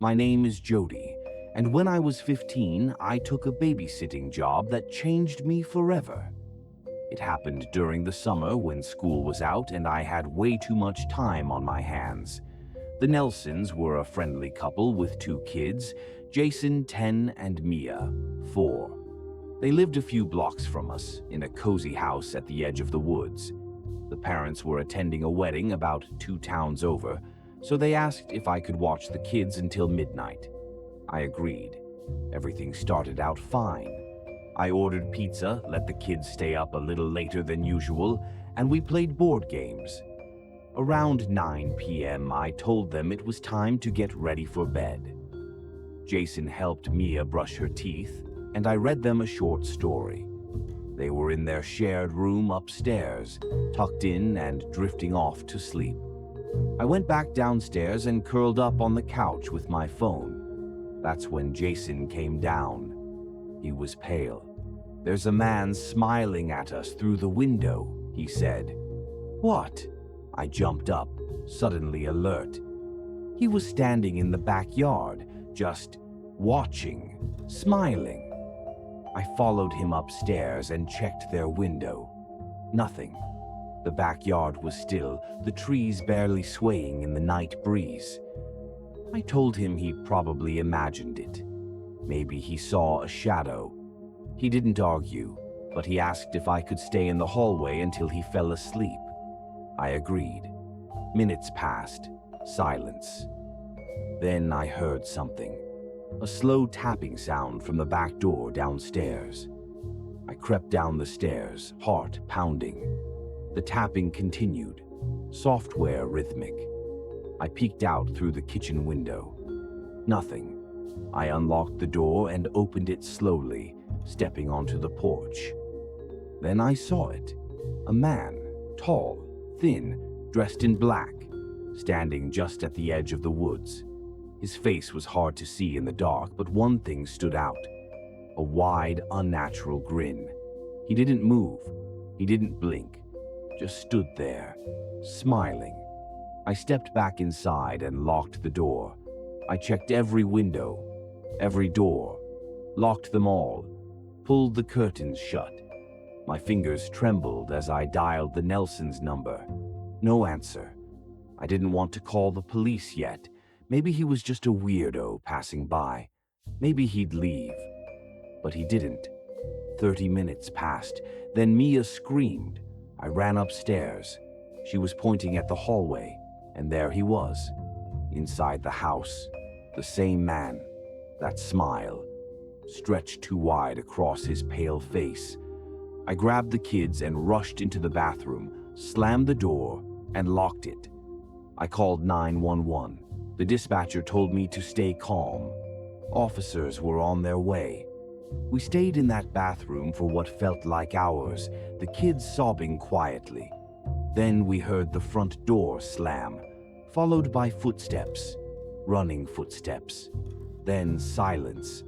My name is Jody, and when I was 15, I took a babysitting job that changed me forever. It happened during the summer when school was out and I had way too much time on my hands. The Nelsons were a friendly couple with 2 kids, Jason, 10, and Mia, 4. They lived a few blocks from us, in a cozy house at the edge of the woods. The parents were attending a wedding about 2 towns over, so they asked if I could watch the kids until midnight. I agreed. Everything started out fine. I ordered pizza, let the kids stay up a little later than usual, and we played board games. Around 9 p.m., I told them it was time to get ready for bed. Jason helped Mia brush her teeth, and I read them a short story. They were in their shared room upstairs, tucked in and drifting off to sleep. I went back downstairs and curled up on the couch with my phone. That's when Jason came down. He was pale. "There's a man smiling at us through the window," he said. "What?" I jumped up, suddenly alert. He was standing in the backyard, just watching, smiling. I followed him upstairs and checked their window. Nothing. The backyard was still, the trees barely swaying in the night breeze. I told him he probably imagined it. Maybe he saw a shadow. He didn't argue, but he asked if I could stay in the hallway until he fell asleep. I agreed. Minutes passed. Silence. Then I heard something. A slow tapping sound from the back door downstairs. I crept down the stairs, heart pounding. The tapping continued, software rhythmic. I peeked out through the kitchen window. Nothing. I unlocked the door and opened it slowly, stepping onto the porch. Then I saw it. A man, tall, thin, dressed in black, standing just at the edge of the woods. His face was hard to see in the dark, but one thing stood out. A wide, unnatural grin. He didn't move. He didn't blink. Just stood there, smiling. I stepped back inside and locked the door. I checked every window, every door, locked them all, pulled the curtains shut. My fingers trembled as I dialed the Nelsons' number. No answer. I didn't want to call the police yet. Maybe he was just a weirdo passing by. Maybe he'd leave. But he didn't. 30 minutes passed. Then Mia screamed. I ran upstairs. She was pointing at the hallway, and there he was. Inside the house. The same man. That smile. Stretched too wide across his pale face. I grabbed the kids and rushed into the bathroom, slammed the door, and locked it. I called 911. The dispatcher told me to stay calm. Officers were on their way. We stayed in that bathroom for what felt like hours, the kids sobbing quietly. Then we heard the front door slam, followed by footsteps, running footsteps. Then silence.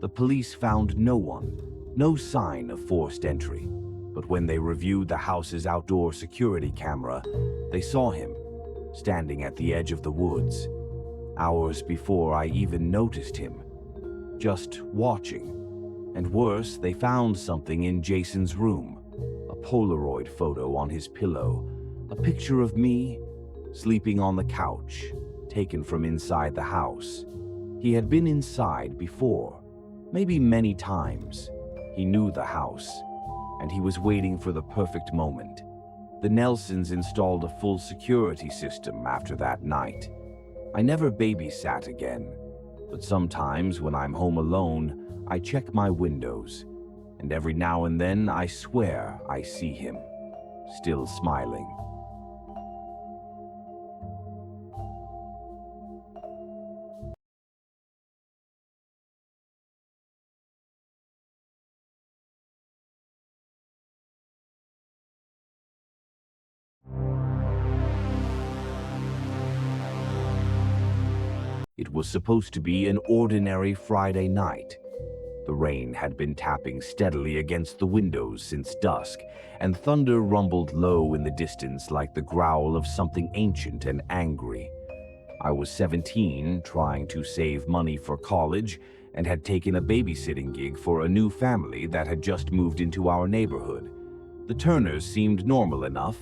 The police found no one, no sign of forced entry. But when they reviewed the house's outdoor security camera, they saw him, standing at the edge of the woods. Hours before I even noticed him, just watching. And worse, they found something in Jason's room, a Polaroid photo on his pillow, a picture of me sleeping on the couch, taken from inside the house. He had been inside before, maybe many times. He knew the house, and he was waiting for the perfect moment. The Nelsons installed a full security system after that night. I never babysat again, but sometimes when I'm home alone, I check my windows, and every now and then I swear I see him, still smiling. It was supposed to be an ordinary Friday night. The rain had been tapping steadily against the windows since dusk, and thunder rumbled low in the distance like the growl of something ancient and angry. I was 17, trying to save money for college, and had taken a babysitting gig for a new family that had just moved into our neighborhood. The Turners seemed normal enough.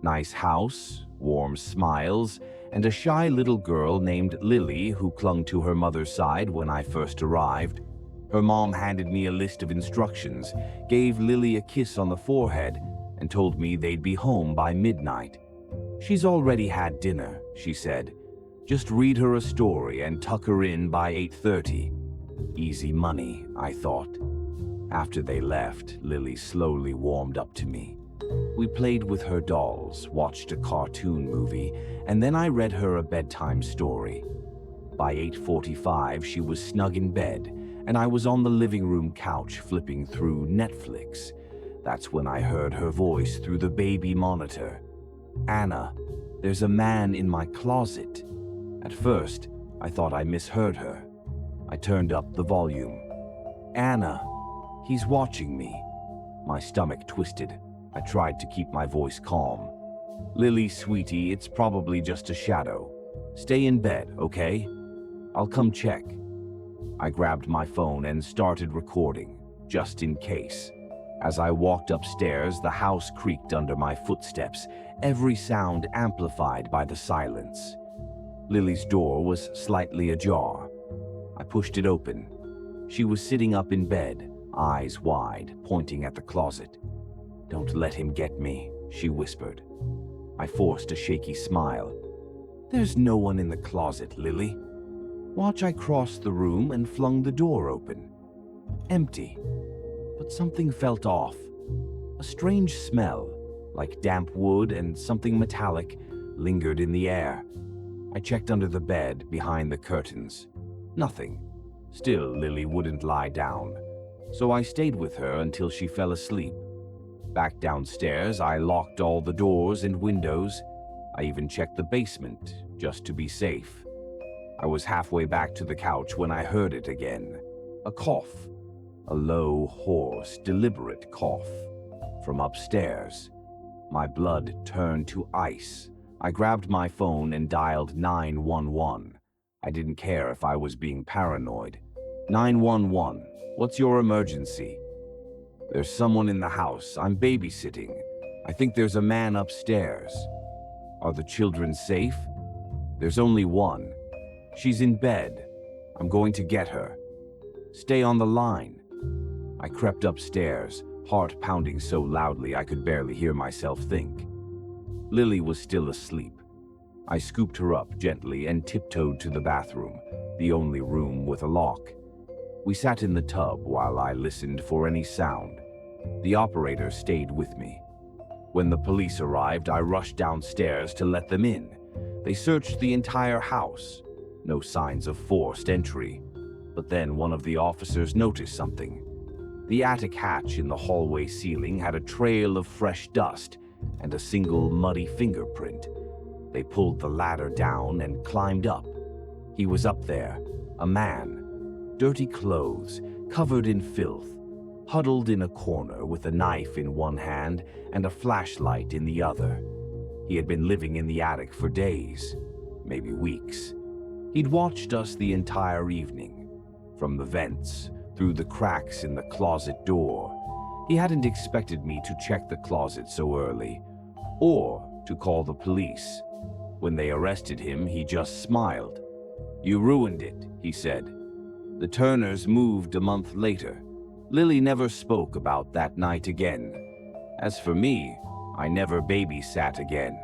Nice house, warm smiles, and a shy little girl named Lily who clung to her mother's side when I first arrived. Her mom handed me a list of instructions, gave Lily a kiss on the forehead, and told me they'd be home by midnight. "She's already had dinner," she said. "Just read her a story and tuck her in by 8:30. Easy money, I thought. After they left, Lily slowly warmed up to me. We played with her dolls, watched a cartoon movie, and then I read her a bedtime story. By 8:45, she was snug in bed, and I was on the living room couch flipping through Netflix. That's when I heard her voice through the baby monitor. "Anna, there's a man in my closet." At first, I thought I misheard her. I turned up the volume. "Anna, he's watching me." My stomach twisted. I tried to keep my voice calm. "Lily, sweetie, it's probably just a shadow. Stay in bed, okay? I'll come check." I grabbed my phone and started recording, just in case. As I walked upstairs, the house creaked under my footsteps, every sound amplified by the silence. Lily's door was slightly ajar. I pushed it open. She was sitting up in bed, eyes wide, pointing at the closet. "Don't let him get me," she whispered. I forced a shaky smile. "There's no one in the closet, Lily." Watch. I crossed the room and flung the door open. Empty. But something felt off. A strange smell, like damp wood and something metallic, lingered in the air. I checked under the bed, behind the curtains. Nothing. Still, Lily wouldn't lie down. So I stayed with her until she fell asleep. Back downstairs, I locked all the doors and windows. I even checked the basement, just to be safe. I was halfway back to the couch when I heard it again. A cough. A low, hoarse, deliberate cough. From upstairs. My blood turned to ice. I grabbed my phone and dialed 911. I didn't care if I was being paranoid. 911, what's your emergency? There's someone in the house. I'm babysitting. I think there's a man upstairs. Are the children safe? There's only one. She's in bed. I'm going to get her. Stay on the line. I crept upstairs, heart pounding so loudly I could barely hear myself think. Lily was still asleep. I scooped her up gently and tiptoed to the bathroom, the only room with a lock. We sat in the tub while I listened for any sound. The operator stayed with me. When the police arrived, I rushed downstairs to let them in. They searched the entire house. No signs of forced entry. But then one of the officers noticed something. The attic hatch in the hallway ceiling had a trail of fresh dust and a single muddy fingerprint. They pulled the ladder down and climbed up. He was up there, a man, dirty clothes, covered in filth, huddled in a corner with a knife in one hand and a flashlight in the other. He had been living in the attic for days, maybe weeks. He'd watched us the entire evening, from the vents, through the cracks in the closet door. He hadn't expected me to check the closet so early, or to call the police. When they arrested him, he just smiled. "You ruined it," he said. The Turners moved a month later. Lily never spoke about that night again. As for me, I never babysat again.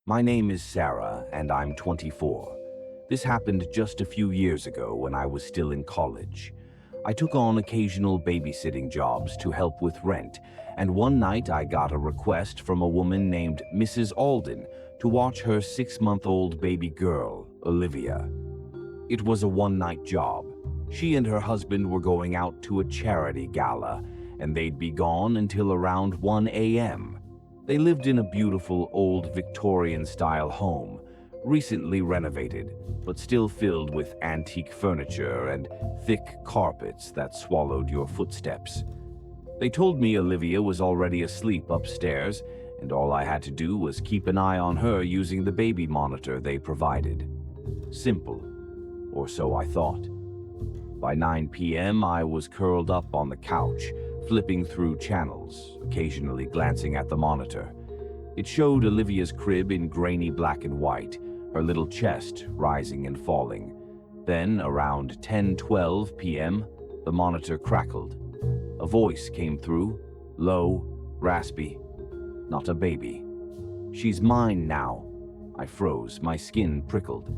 My name is Sarah, and I'm 24. This happened just a few years ago when I was still in college. I took on occasional babysitting jobs to help with rent, and one night I got a request from a woman named Mrs. Alden to watch her 6-month-old baby girl, Olivia. It was a one-night job. She and her husband were going out to a charity gala, and they'd be gone until around 1 a.m. They lived in a beautiful old Victorian-style home, recently renovated, but still filled with antique furniture and thick carpets that swallowed your footsteps. They told me Olivia was already asleep upstairs, and all I had to do was keep an eye on her using the baby monitor they provided. Simple, or so I thought. By 9 p.m., I was curled up on the couch, flipping through channels, occasionally glancing at the monitor. It showed Olivia's crib in grainy black and white, her little chest rising and falling. Then, around 10:12 p.m., the monitor crackled. A voice came through, low, raspy. Not a baby. "She's mine now." I froze, my skin prickled.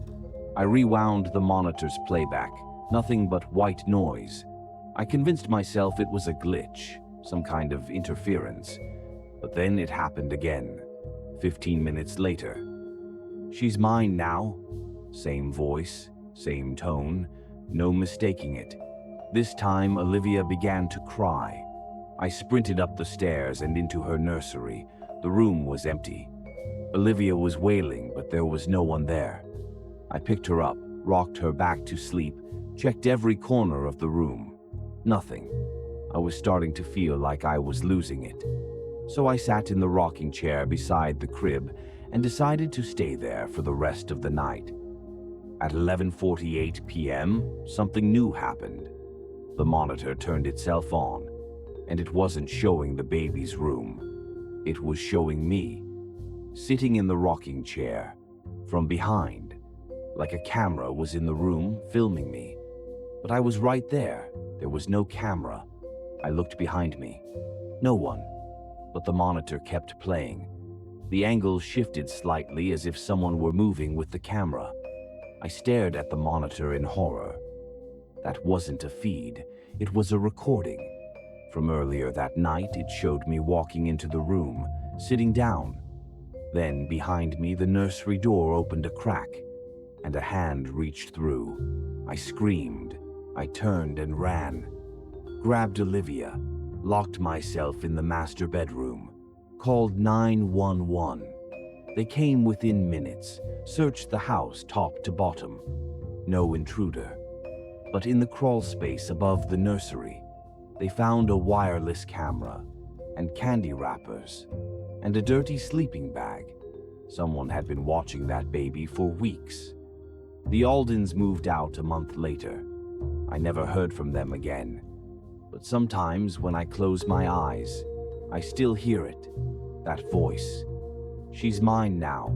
I rewound the monitor's playback, nothing but white noise. I convinced myself it was a glitch, some kind of interference. But then it happened again, 15 minutes later. "She's mine now." Same voice, same tone, no mistaking it. This time, Olivia began to cry. I sprinted up the stairs and into her nursery. The room was empty. Olivia was wailing, but there was no one there. I picked her up, rocked her back to sleep, checked every corner of the room. Nothing. I was starting to feel like I was losing it. So I sat in the rocking chair beside the crib and decided to stay there for the rest of the night. At 11:48 p.m., something new happened. The monitor turned itself on, and it wasn't showing the baby's room. It was showing me, sitting in the rocking chair, from behind, like a camera was in the room filming me. But I was right there. There was no camera. I looked behind me. No one. But the monitor kept playing. The angle shifted slightly as if someone were moving with the camera. I stared at the monitor in horror. That wasn't a feed. It was a recording. From earlier that night, it showed me walking into the room, sitting down. Then, behind me, the nursery door opened a crack, and a hand reached through. I screamed. I turned and ran. Grabbed Olivia, locked myself in the master bedroom, called 911. They came within minutes, searched the house top to bottom. No intruder. But in the crawl space above the nursery, they found a wireless camera and candy wrappers and a dirty sleeping bag. Someone had been watching that baby for weeks. The Aldens moved out a month later. I never heard from them again. But sometimes when I close my eyes, I still hear it, that voice. "She's mine now."